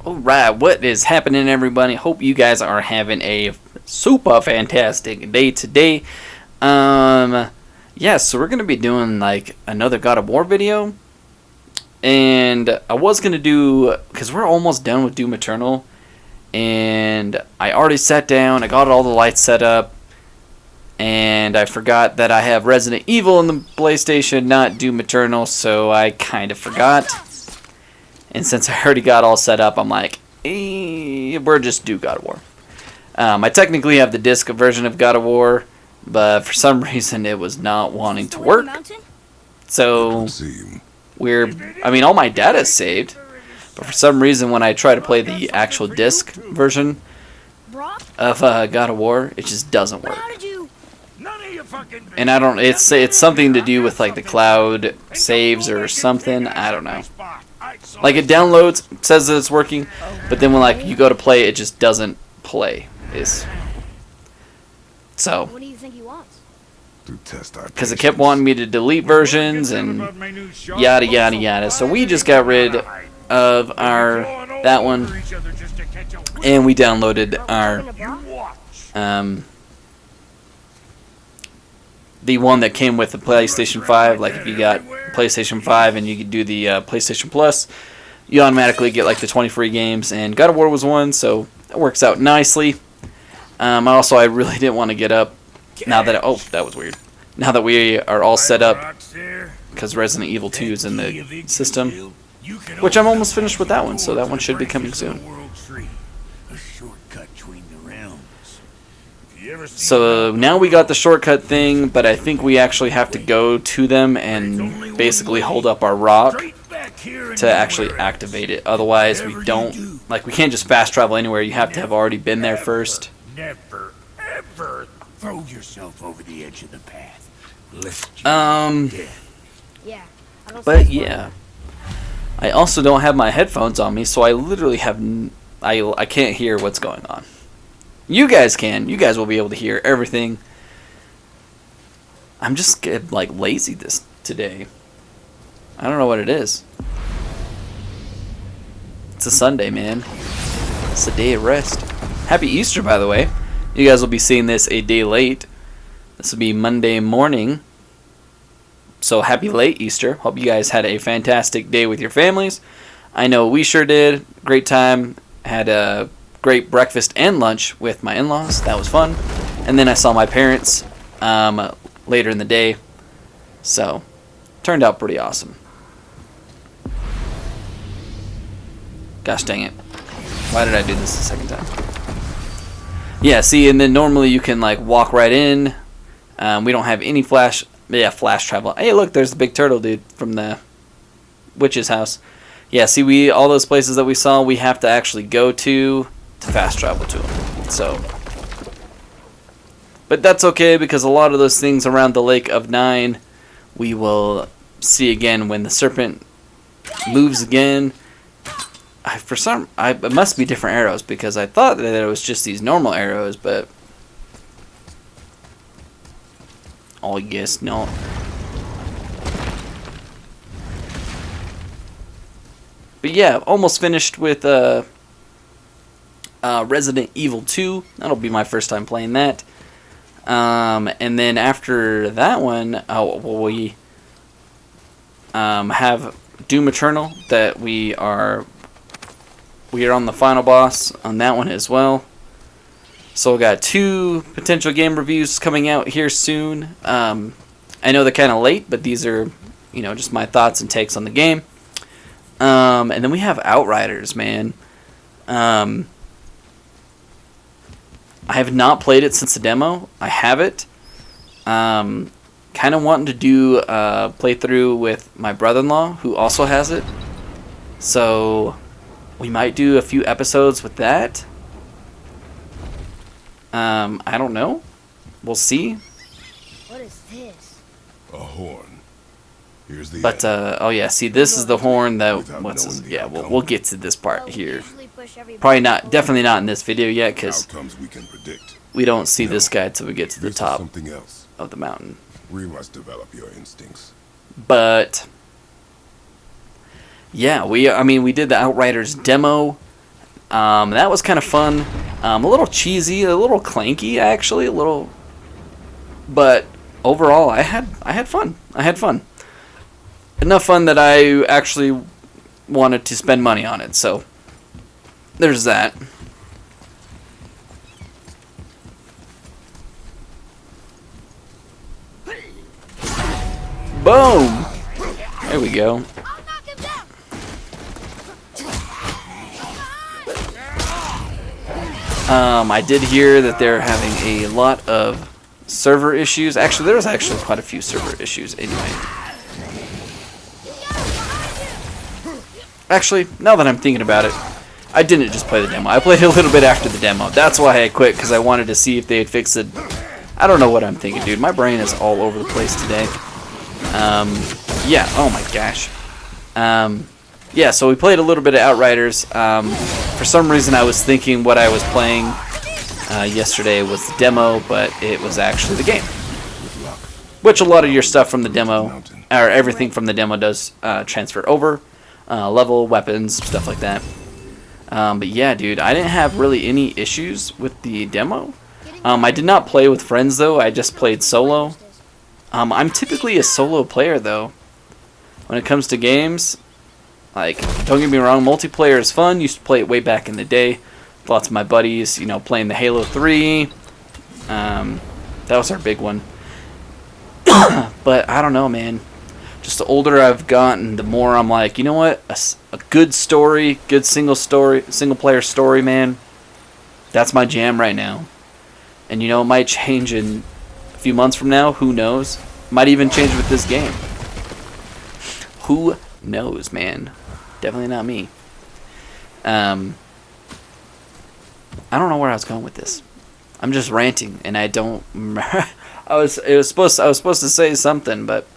Alright, what is happening, everybody? Hope you guys are having a super fantastic day today. Yeah, so we're going to be doing, like, another God of War video. And I was going to do, because we're almost done with Doom Eternal. And I already sat down, I got all the lights set up. And I forgot that I have Resident Evil in the PlayStation, not Doom Eternal, so I kind of forgot. And since I already got all set up, I'm like, we're just do God of War. I technically have the disc version of God of War, but for some reason it was not wanting to work. So all my data is saved, but for some reason when I try to play the actual disc version of God of War, it just doesn't work. And I don't. It's something to do with like the cloud saves or something. I don't know. Like it downloads, says that it's working, but then when like you go to play, it just doesn't play. So. What do you think he wants? Because it kept wanting me to delete versions and yada yada yada. So we just got rid of that one, and we downloaded our the one that came with the PlayStation 5. Like if you got PlayStation 5 and you could do the PlayStation Plus, you automatically get like the 20 free games, and God of War was one, so it works out nicely. I really didn't want to get up now that that was weird. Now that we are all set up, because Resident Evil 2 is in the system, which I'm almost finished with that one, so that one should be coming soon. So now we got the shortcut thing, but I think we actually have to go to them and basically hold up our rock to actually activate it. Otherwise, we can't just fast travel anywhere. You have to have already been there first. Never, ever throw yourself over the edge of the path. But yeah, I also don't have my headphones on me, so I literally have I can't hear what's going on. You guys can. You guys will be able to hear everything. I'm just like lazy today. I don't know what it is. It's a Sunday, man. It's a day of rest. Happy Easter, by the way. You guys will be seeing this a day late. This will be Monday morning. So happy late Easter. Hope you guys had a fantastic day with your families. I know we sure did. Great time. Had a great breakfast and lunch with my in-laws. That was fun. And then I saw my parents later in the day. So, turned out pretty awesome. Gosh dang it. Why did I do this the second time? Yeah, see, and then normally you can like walk right in. We don't have any flash travel. Hey, look, there's the big turtle dude from the witch's house. Yeah, see, all those places that we saw, we have to actually go to fast travel to them. So, but that's okay, because a lot of those things around the Lake of 9 we will see again when the serpent moves again. It must be different arrows, because I thought that it was just these normal arrows, but I guess not. But yeah, almost finished with Resident Evil 2. That'll be my first time playing that. And then after that one, we have Doom Eternal, that we are on the final boss on that one as well. So we got 2 potential game reviews coming out here soon. I know they're kind of late, but these are, just my thoughts and takes on the game. And then we have Outriders, man. I have not played it since the demo. I have it. Kind of wanting to do a playthrough with my brother-in-law, who also has it. So we might do a few episodes with that. I don't know. We'll see. What is this? A horn. Here's the But oh yeah, see, this is the horn that we'll get to this part here. Probably not, definitely not in this video yet, because we don't see this guy till we get to the top of the mountain. We must develop your instincts. But yeah, we did the Outriders demo. That was kind of fun. A little cheesy, a little clanky actually, a little. But overall, I had fun. I had fun. Enough fun that I actually wanted to spend money on it. So there's that. Boom! There we go. I did hear that they're having a lot of server issues. Actually, there was actually quite a few server issues anyway. Actually, now that I'm thinking about it, I didn't just play the demo. I played a little bit after the demo. That's why I quit, because I wanted to see if they had fixed it. I don't know what I'm thinking, dude. My brain is all over the place today. Yeah, oh my gosh. Yeah, so we played a little bit of Outriders. For some reason, I was thinking what I was playing yesterday was the demo, but it was actually the game. Which a lot of your stuff from the demo, or everything from the demo does transfer over. Level, weapons, stuff like that. But yeah, dude, I didn't have really any issues with the demo. I did not play with friends, though. I just played solo. I'm typically a solo player, though. When it comes to games, like, don't get me wrong, multiplayer is fun. Used to play it way back in the day. Lots of my buddies, you know, playing the Halo 3. That was our big one. But I don't know, man. Just the older I've gotten, the more I'm like, you know what? A good story, good single player story, man. That's my jam right now. And you know, it might change in a few months from now. Who knows? Might even change with this game. Who knows, man? Definitely not me. I don't know where I was going with this. I'm just ranting, and I don't. I was supposed to say something, but.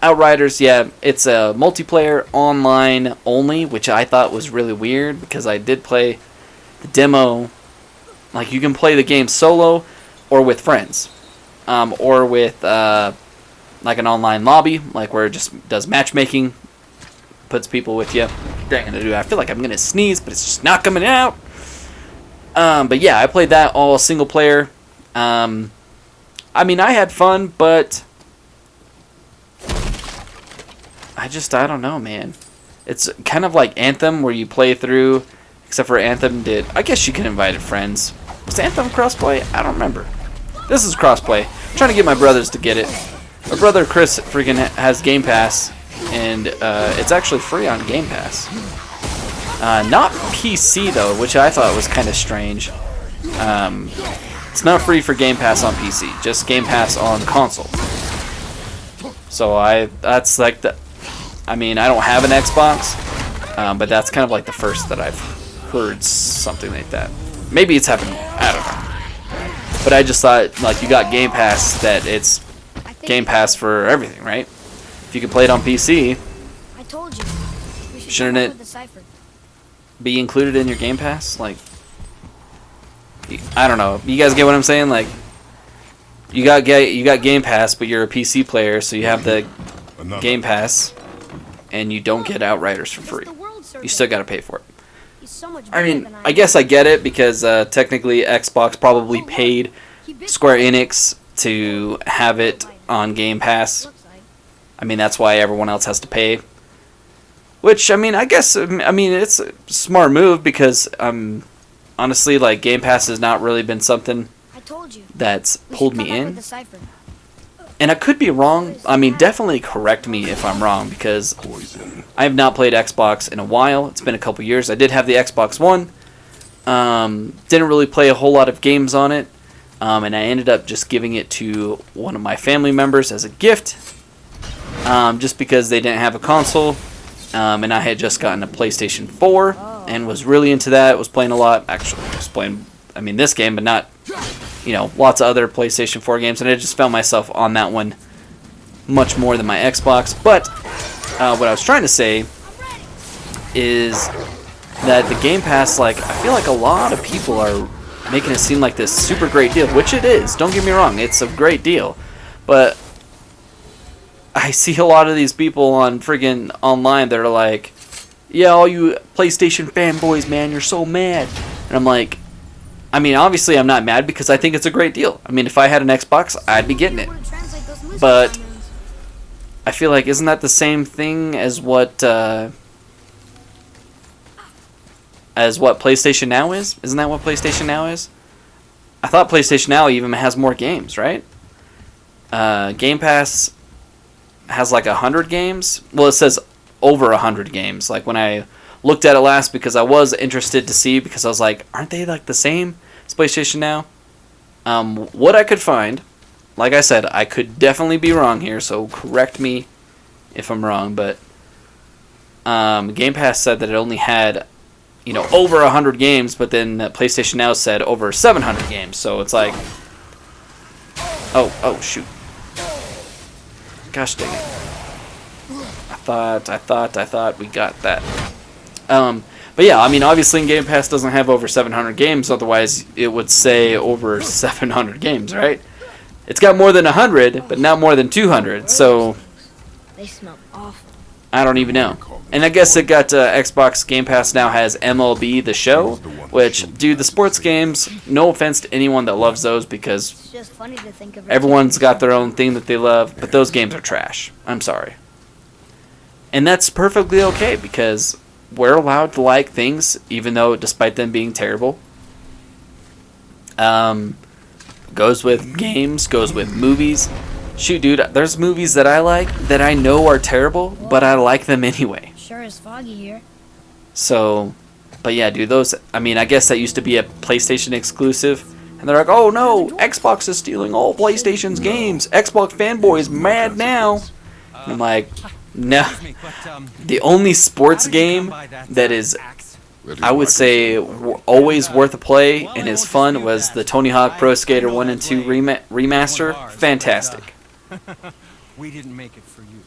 Outriders, yeah, it's a multiplayer online only, which I thought was really weird because I did play the demo. Like, you can play the game solo or with friends, or with like an online lobby, like where it just does matchmaking, puts people with you. I feel like I'm gonna sneeze, but it's just not coming out. But yeah, I played that all single player. I mean, I had fun, but I don't know, man. It's kind of like Anthem, where you play through, except for Anthem I guess you can invite friends. Was Anthem crossplay? I don't remember. This is crossplay. I'm trying to get my brothers to get it. My brother Chris freaking has Game Pass, and it's actually free on Game Pass. Not PC, though, which I thought was kind of strange. It's not free for Game Pass on PC, just Game Pass on console. So that's like I mean, I don't have an Xbox, but that's kind of like the first that I've heard something like that. Maybe it's happened, I don't know. But I just thought, like, you got Game Pass, that it's Game Pass for everything, right? If you can play it on PC, I told you. Shouldn't it be included in your Game Pass? Like, I don't know. You guys get what I'm saying? Like, you got Game Pass, but you're a PC player, so you have the Game Pass, and you don't get Outriders for free. You still got to pay for it. I mean, I guess I get it, because technically Xbox probably paid Square Enix to have it on Game Pass. I mean, that's why everyone else has to pay. Which, I mean, I guess, I mean, it's a smart move, because honestly, like, Game Pass has not really been something that's pulled me in. And I could be wrong. I mean, definitely correct me if I'm wrong, because I have not played Xbox in a while. It's been a couple years. I did have the Xbox One. Didn't really play a whole lot of games on it. And I ended up just giving it to one of my family members as a gift. Just because they didn't have a console. And I had just gotten a PlayStation 4 and was really into that. Was playing a lot. Actually, I was playing, I mean, this game, but not, you know, lots of other PlayStation 4 games. And I just found myself on that one much more than my Xbox. But what I was trying to say is that the Game Pass, like, I feel like a lot of people are making it seem like this super great deal, which it is. Don't get me wrong, it's a great deal. But I see a lot of these people on friggin' online that are like, yeah, all you PlayStation fanboys, man, you're so mad. And I'm like, I mean, obviously I'm not mad because I think it's a great deal. I mean, if I had an Xbox, I'd be getting it. But I feel like, isn't that the same thing as what PlayStation Now is? Isn't that what PlayStation Now is? I thought PlayStation Now even has more games, right? Game Pass has like 100 games. Well, it says over 100 games. Like when I looked at it last, because I was interested to see, because I was like, aren't they like the same as PlayStation Now? What I could find, like I said, I could definitely be wrong here, so correct me if I'm wrong, but Game Pass said that it only had, over 100 games, but then PlayStation Now said over 700 games, so it's like, oh shoot. Gosh dang it. I thought we got that. But yeah, I mean, obviously Game Pass doesn't have over 700 games, otherwise it would say over 700 games, right? It's got more than 100, but not more than 200, so They smell awful. I don't even know. And I guess it got Xbox Game Pass now has MLB The Show, which, dude, the sports games, no offense to anyone that loves those, because It's just funny to think of. everyone's got their own thing that they love, but those games are trash. I'm sorry. And that's perfectly okay, because we're allowed to like things, even though, despite them being terrible. Goes with games, goes with movies. Shoot, dude, there's movies that I like that I know are terrible, but I like them anyway. Sure is foggy here. So, but yeah, dude, those, I mean, I guess that used to be a PlayStation exclusive. And they're like, oh no, Xbox is stealing all PlayStation's games. Xbox fanboys mad now. And I'm like, no. The only sports game that is, I would say, always worth a play and is fun was the Tony Hawk Pro Skater 1 and 2 remaster. Fantastic. We didn't make it for you.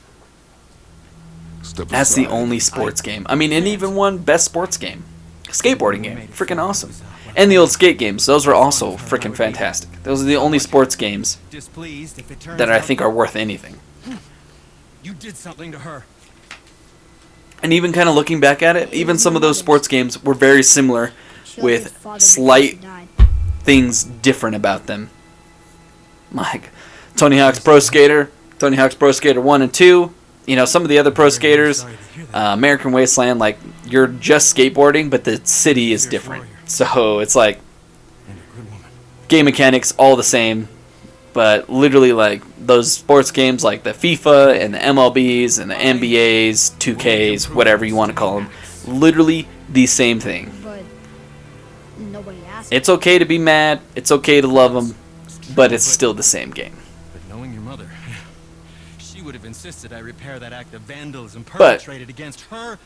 That's the only sports game. I mean, and even one best sports game. Skateboarding game. Freaking awesome. And the old skate games. Those were also freaking fantastic. Those are the only sports games that I think are worth anything. You did something to her. And even kind of looking back at it, even some of those sports games were very similar with slight things different about them. Like Tony Hawk's Pro Skater, Tony Hawk's Pro Skater 1 and 2, some of the other pro skaters, American Wasteland, like, you're just skateboarding, but the city is different. So it's like, game mechanics, all the same, but literally, like, those sports games like the FIFA and the MLBs and the NBAs, 2Ks, whatever you want to call them, literally the same thing. But nobody asked. It's okay to be mad, it's okay to love them, but it's still the same game. But knowing your mother, she would have insisted I repair that act of vandalism But, perpetrated against her.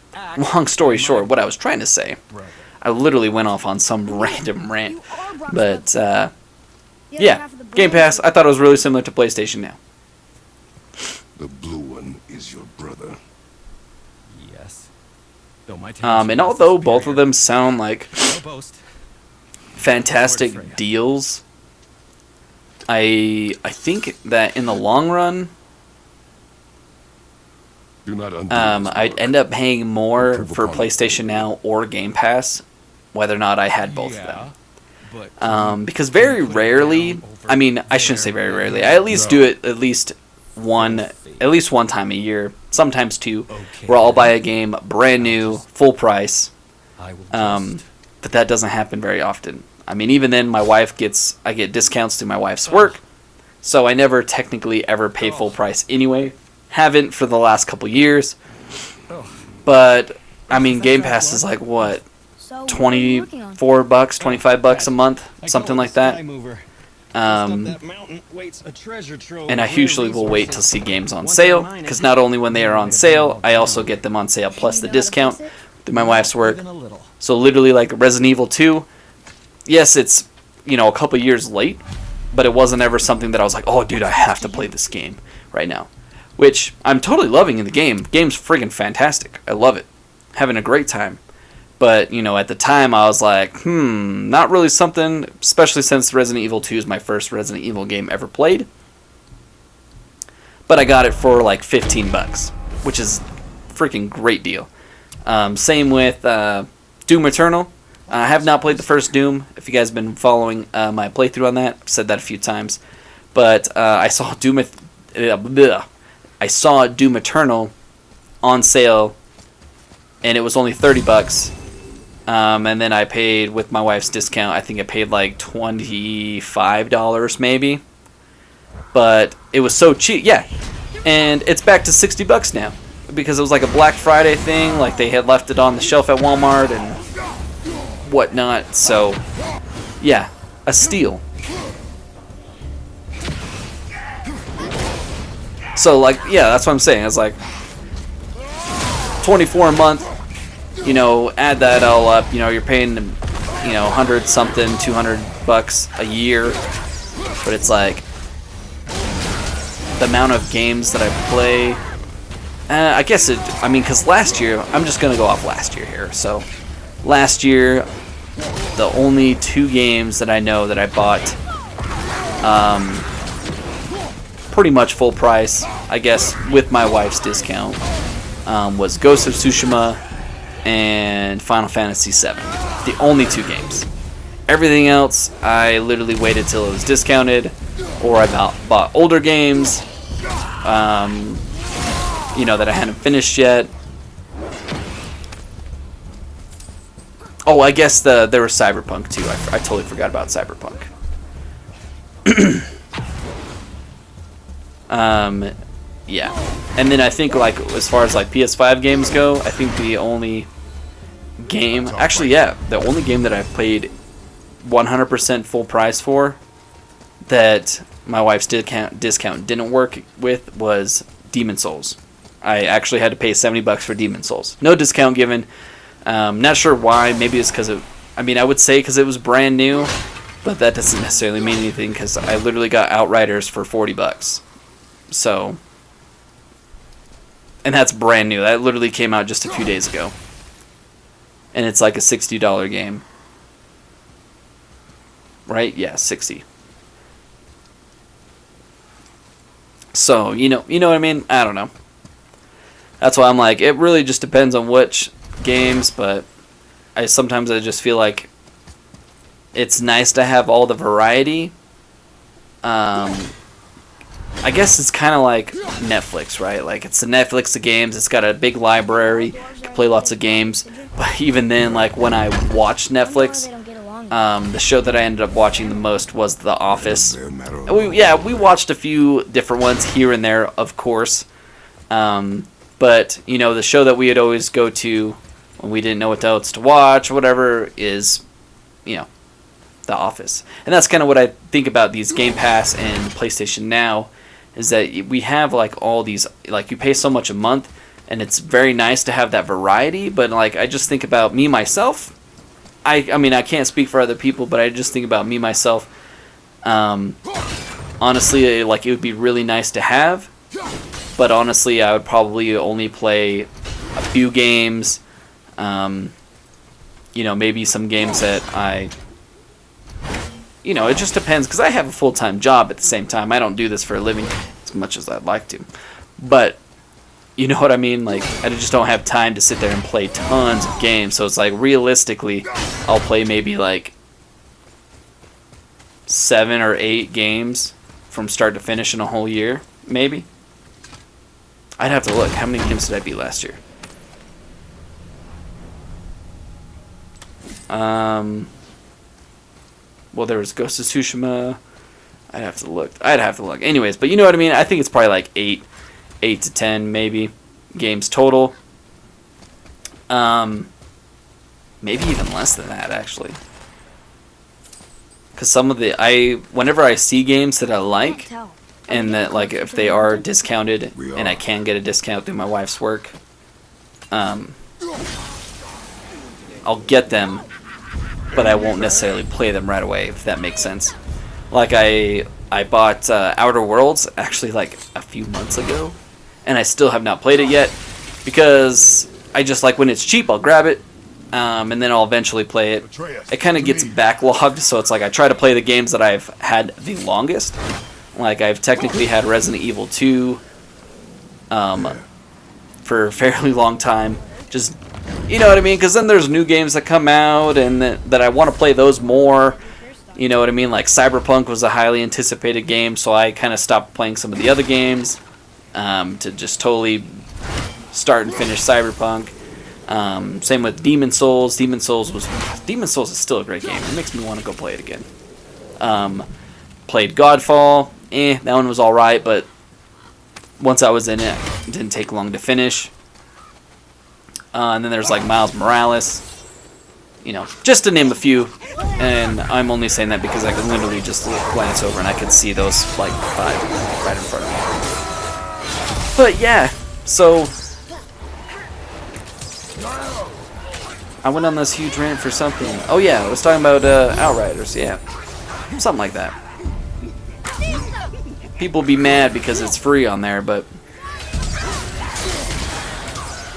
Long story short, what I was trying to say, Brother. I literally went off on some random rant, but yeah, Game Pass, I thought it was really similar to PlayStation Now. The blue one is your brother. Yes. Though my And although both of them sound like no boast. fantastic deals, I think that in the long run, Do not undo I'd end up paying more for PlayStation Now or Game Pass, whether or not I had both of them. But Because very rarely, I mean, I shouldn't say very rarely, I at least do it at least one time a year, sometimes two, where I'll buy a game brand new, full price, I will but that doesn't happen very often. I mean, even then, I get discounts through my wife's work, so I never technically ever pay full price anyway. Haven't for the last couple years, but I mean, Game Pass is like what, So what are you working on? $24, $25 a month, something like that. And I usually will wait to see games on sale, because not only when they are on sale, I also get them on sale plus the discount through my wife's work. So literally, like Resident Evil 2, yes, it's a couple years late, but it wasn't ever something that I was like, oh dude, I have to play this game right now. Which I'm totally loving in the game. The game's friggin' fantastic. I love it. Having a great time. But, at the time I was like, not really something, especially since Resident Evil 2 is my first Resident Evil game ever played. but I got it for like $15, which is a freaking great deal. Same with Doom Eternal. I have not played the first Doom. If you guys have been following my playthrough on that, I've said that a few times. But I saw Doom Eternal on sale, and it was only $30. And then I paid with my wife's discount. I think I paid like $25 maybe. But it was so cheap, yeah. And it's back to $60 now because it was like a Black Friday thing. Like they had left it on the shelf at Walmart and whatnot. So yeah, a steal. So like yeah, that's what I'm saying. It's like $24 a month. You know, add that all up. You know, you're paying 100 something, $200 a year. But it's like the amount of games that I play. I guess it. I mean, because last year, I'm just gonna go off last year here. So last year, the only 2 games that I know that I bought, pretty much full price, I guess, with my wife's discount, was Ghost of Tsushima and Final Fantasy VII. The only 2 games. Everything else, I literally waited till it was discounted, or I bought older games, that I hadn't finished yet. Oh, I guess there was Cyberpunk too. I totally forgot about Cyberpunk. Yeah, and then I think like as far as like PS5 games go, I think the only game, actually yeah, the only game that I've played 100% full price for that my wife's discount didn't work with was Demon Souls. I actually had to pay $70 for Demon Souls. No discount given. Not sure why. Maybe it's because I would say because it was brand new, but that doesn't necessarily mean anything because I literally got Outriders for $40. So, and that's brand new. That literally came out just a few days ago. And it's like a $60 game. Right? Yeah, 60. So, you know what I mean? I don't know. That's why I'm like, it really just depends on which games, but sometimes I just feel like it's nice to have all the variety. I guess it's kind of like Netflix, right? Like, it's the Netflix of games. It's got a big library. You can play lots of games. But even then, like, when I watched Netflix, the show that I ended up watching the most was The Office. We watched a few different ones here and there, of course. But, the show that we would always go to when we didn't know what else to watch or whatever is, The Office. And that's kind of what I think about these Game Pass and PlayStation Now, is that we have, like, all these, like, you pay so much a month, and it's very nice to have that variety, but, like, I just think about me, myself. I mean, I can't speak for other people, but I just think about me, myself. Honestly, like, it would be really nice to have, but honestly, I would probably only play a few games, maybe some games that it just depends, because I have a full-time job at the same time. I don't do this for a living as much as I'd like to. But, you know what I mean? Like, I just don't have time to sit there and play tons of games. So it's like, realistically, I'll play maybe like 7 or 8 games from start to finish in a whole year, maybe. I'd have to look. How many games did I beat last year? Well, there was Ghost of Tsushima. I'd have to look. Anyways, but you know what I mean? I think it's probably like 8 to 10 maybe games total. Maybe even less than that, actually. Because whenever I see games that I like, and that, like, if they are discounted and I can get a discount through my wife's work, I'll get them, but I won't necessarily play them right away, if that makes sense. Like, I bought Outer Worlds, actually, like, a few months ago, and I still have not played it yet, because I just, like, when it's cheap, I'll grab it, and then I'll eventually play it. It kind of gets backlogged, so it's like I try to play the games that I've had the longest. Like, I've technically had Resident Evil 2 for a fairly long time. Just, you know what I mean? Because then there's new games that come out, and that I want to play those more. You know what I mean? Like Cyberpunk was a highly anticipated game, so I kind of stopped playing some of the other games to just totally start and finish Cyberpunk. Same with Demon Souls. Demon Souls is still a great game. It makes me want to go play it again. Played Godfall. That one was alright, but once I was in it, it didn't take long to finish. And then there's like Miles Morales. You know, just to name a few. And I'm only saying that because I can literally just glance over and I can see those like 5 right in front of me. But yeah, so I went on this huge rant for something. Oh yeah, I was talking about Outriders, yeah. Something like that. People be mad because it's free on there, but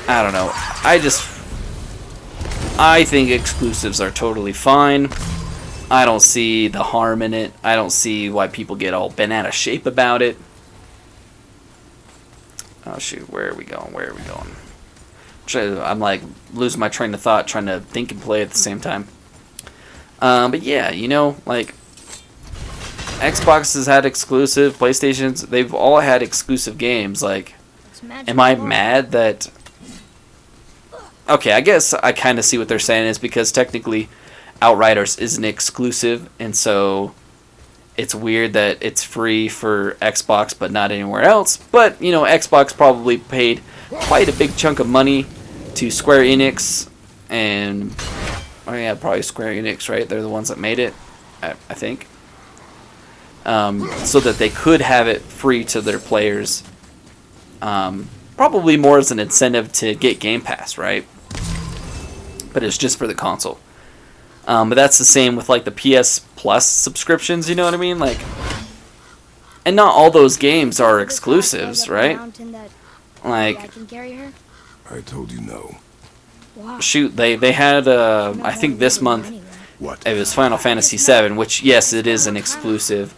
I don't know. I think exclusives are totally fine. I don't see the harm in it. I don't see why people get all bent out of shape about it. Oh shoot, where are we going? Where are we going? I'm like losing my train of thought trying to think and play at the same time. But yeah, you know, like Xbox has had exclusive, PlayStation's, they've all had exclusive games. Like, am I mad that... Okay, I guess I kind of see what they're saying is because technically Outriders isn't exclusive, and so it's weird that it's free for Xbox but not anywhere else. But, you know, Xbox probably paid quite a big chunk of money to Square Enix, and, oh yeah, probably Square Enix, right? They're the ones that made it, I think. So that they could have it free to their players. Probably more as an incentive to get Game Pass, right? But it's just for the console. But that's the same with like the PS Plus subscriptions, you know what I mean? Like, and not all those games are exclusives, right? Like, I told you no. shoot, they had I think this month What? it was Final Fantasy VII, which yes, it is an exclusive,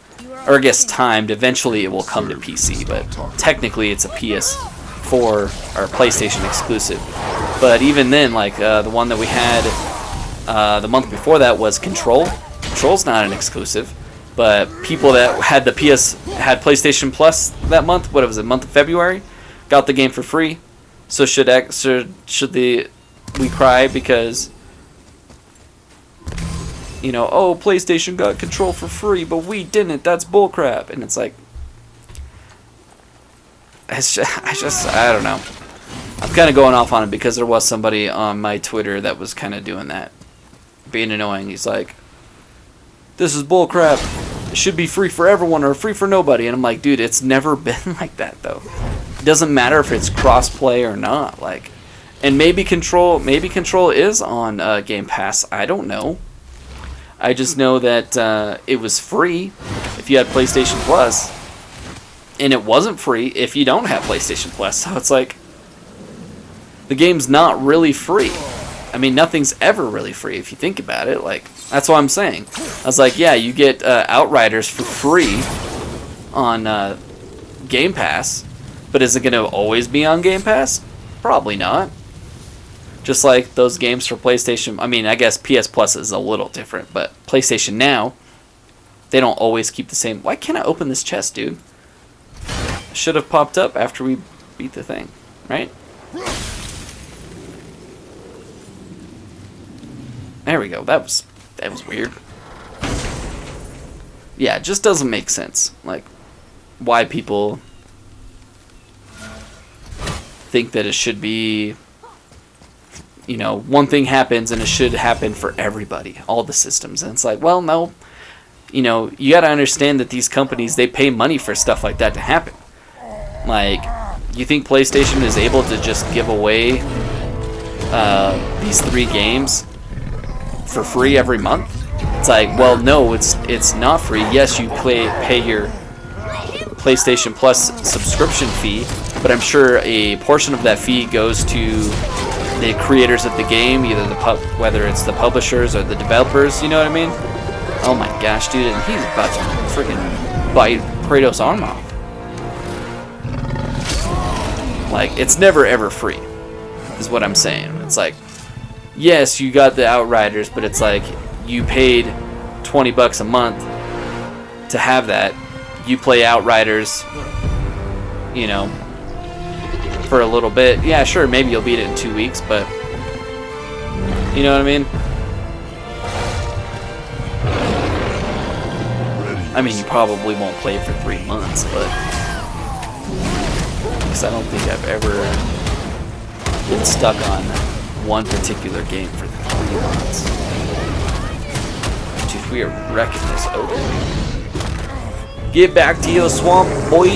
or I guess timed. Eventually, it will come to PC, but technically, it's a PS4 or PlayStation exclusive. But even then, like the one that we had the month before that was Control. Control's not an exclusive, but people that had the had PlayStation Plus that month, what was it, month of February, got the game for free. So should we cry because, you know, oh, PlayStation got Control for free, but we didn't. That's bullcrap. And it's like, I don't know. I'm kind of going off on it because there was somebody on my Twitter that was kind of doing that, being annoying. He's like, this is bullcrap. It should be free for everyone or free for nobody. And I'm like, dude, it's never been like that though. It doesn't matter if it's cross-play or not. Like, and maybe Control is on Game Pass. I don't know. I just know that it was free if you had PlayStation Plus, and it wasn't free if you don't have PlayStation Plus. So it's like, the game's not really free. I mean, nothing's ever really free if you think about it. Like, that's what I'm saying. I was like, yeah, you get Outriders for free on Game Pass, but is it going to always be on Game Pass? Probably not. Just like those games for PlayStation. I mean, I guess PS Plus is a little different, but PlayStation Now, they don't always keep the same. Why can't I open this chest, dude? Should have popped up after we beat the thing, right? There we go. That was weird. Yeah, it just doesn't make sense. Like, why people think that it should be, you know, one thing happens and it should happen for everybody, all the systems. And it's like, well, no. You know, you got to understand that these companies, they pay money for stuff like that to happen. Like, you think PlayStation is able to just give away these 3 games for free every month? It's like, well, no, it's not free. Yes, you pay your PlayStation Plus subscription fee, but I'm sure a portion of that fee goes to the creators of the game, either whether it's the publishers or the developers. You know what I mean? Oh my gosh, dude, and he's about to freaking bite Kratos' arm off. Like, it's never ever free, is what I'm saying. It's like, yes, you got the Outriders, but it's like, you paid $20 a month to have that. You play Outriders, you know, for a little bit. Yeah, sure, maybe you'll beat it in 2 weeks, but you know what I mean? I mean, you probably won't play it for 3 months, but because I don't think I've ever been stuck on one particular game for 3 months. Dude, we are wrecking this ogre. Get back to your swamp, boy.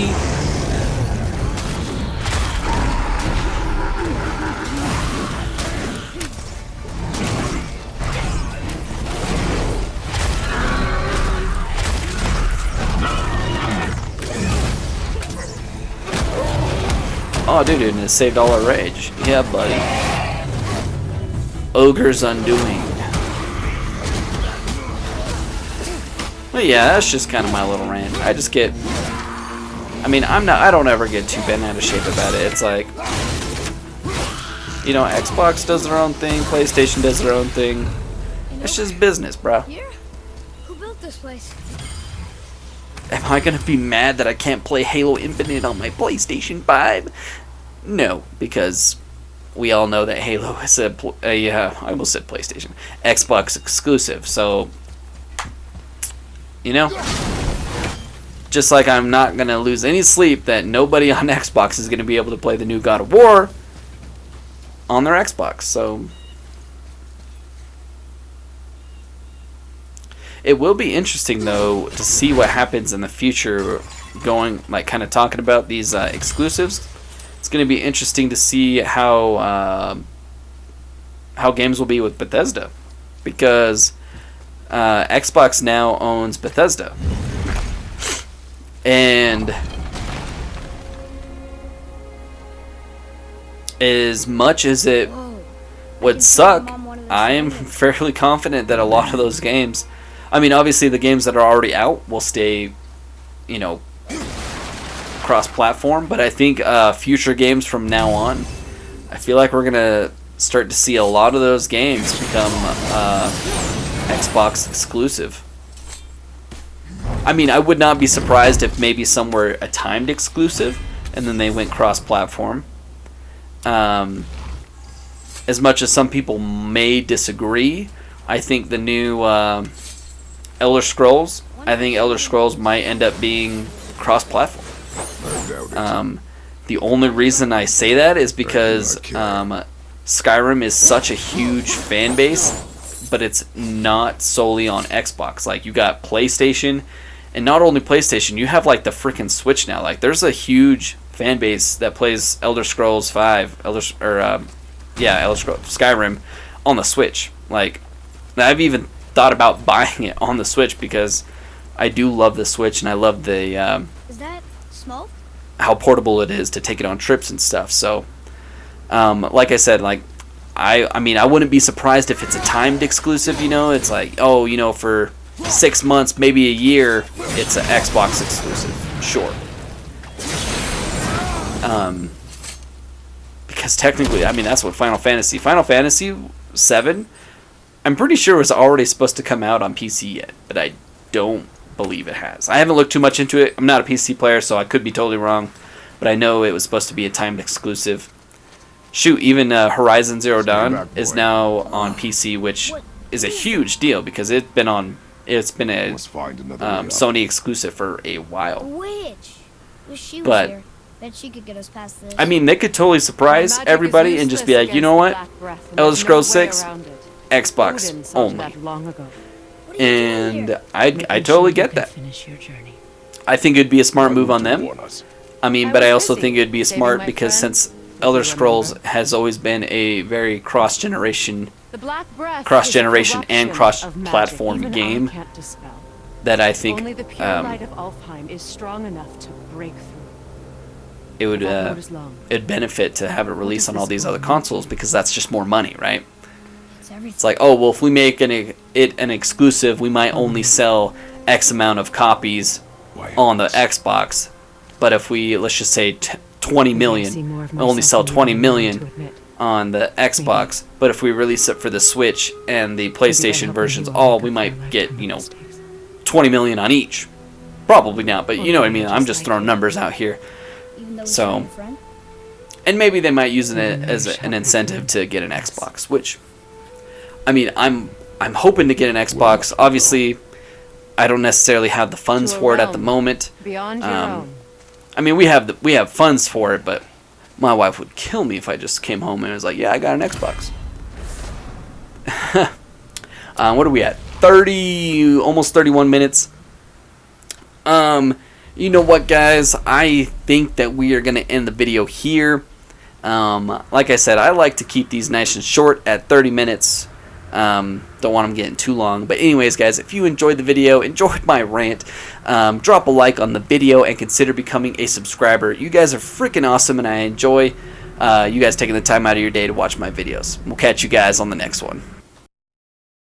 Oh, dude, and it saved all our rage. Yeah, buddy. Ogre's Undoing. But yeah, that's just kind of my little rant. I just get... I mean, I don't ever get too bent out of shape about it. It's like... You know, Xbox does their own thing, PlayStation does their own thing. It's just business, bro. Here? Who built this place? Am I gonna be mad that I can't play Halo Infinite on my PlayStation 5? No, because we all know that Halo is I almost said PlayStation, Xbox exclusive. So, you know, just like I'm not gonna lose any sleep that nobody on Xbox is gonna be able to play the new God of War on their Xbox. So it will be interesting, though, to see what happens in the future, going, like, kind of talking about these exclusives. It's going to be interesting to see how games will be with Bethesda, because Xbox now owns Bethesda. And as much as it would suck, I am fairly confident that a lot of those games... I mean, obviously the games that are already out will stay, you know, cross-platform, but I think future games from now on, I feel like we're going to start to see a lot of those games become Xbox exclusive. I mean, I would not be surprised if maybe some were a timed exclusive, and then they went cross-platform. As much as some people may disagree, I think the new... Elder Scrolls. I think Elder Scrolls might end up being cross-platform. The only reason I say that is because Skyrim is such a huge fan base, but it's not solely on Xbox. Like, you got PlayStation, and not only PlayStation, you have like the freaking Switch now. Like, there's a huge fan base that plays Elder Scrolls 5, Elder Scrolls Skyrim on the Switch. Like, I've even thought about buying it on the Switch because I do love the Switch, and I love the Is that smoke? how portable it is to take it on trips and stuff. So like I said, like I mean, I wouldn't be surprised if it's a timed exclusive, you know. It's like, oh, you know, for 6 months, maybe a year, it's an Xbox exclusive. Sure. Because technically, I mean, that's what Final Fantasy 7, I'm pretty sure it was already supposed to come out on PC yet, but I don't believe it has. I haven't looked too much into it. I'm not a PC player, so I could be totally wrong, but I know it was supposed to be a timed exclusive. Shoot, even Horizon Zero Dawn is now on PC, which is a huge deal because it's been a Sony exclusive for a while. Wish she was But here. Bet she could get us past this. I mean, they could totally surprise everybody and just be like, you know what? Elder Scrolls 6, Xbox only. And I totally get that. I think it'd be a smart move on them. I mean, but I also think it'd be smart because since Elder Scrolls has always been a very cross-generation and cross-platform game, that I think it would it'd benefit to have it released on all these other consoles because that's just more money, right? It's like, oh, well, if we make an exclusive, we might only sell X amount of copies on the Xbox. But if we, let's just say, 20 Maybe I million. see more of We only myself sell than you 20 are willing million to admit. on the Xbox, but if we release it for the Switch and the PlayStation versions, we might get, 20 million on each. Probably not, but you know what I mean. I'm just throwing numbers out here. Even though we So- found your friend? And maybe they might use it as an incentive to get an Xbox, which, I mean, I'm hoping to get an Xbox. Obviously, I don't necessarily have the funds To a for it at the realm moment. Beyond your Um, own. I mean, we have funds for it, but my wife would kill me if I just came home and was like, "Yeah, I got an Xbox." What are we at? 30, almost 31 minutes. You know what, guys? I think that we are gonna end the video here. Like I said, I like to keep these nice and short at 30 minutes. Don't want them getting too long. But anyways, guys, if you enjoyed the video, enjoyed my rant, drop a like on the video and consider becoming a subscriber. You guys are freaking awesome, and I enjoy you guys taking the time out of your day to watch my videos. We'll catch you guys on the next one.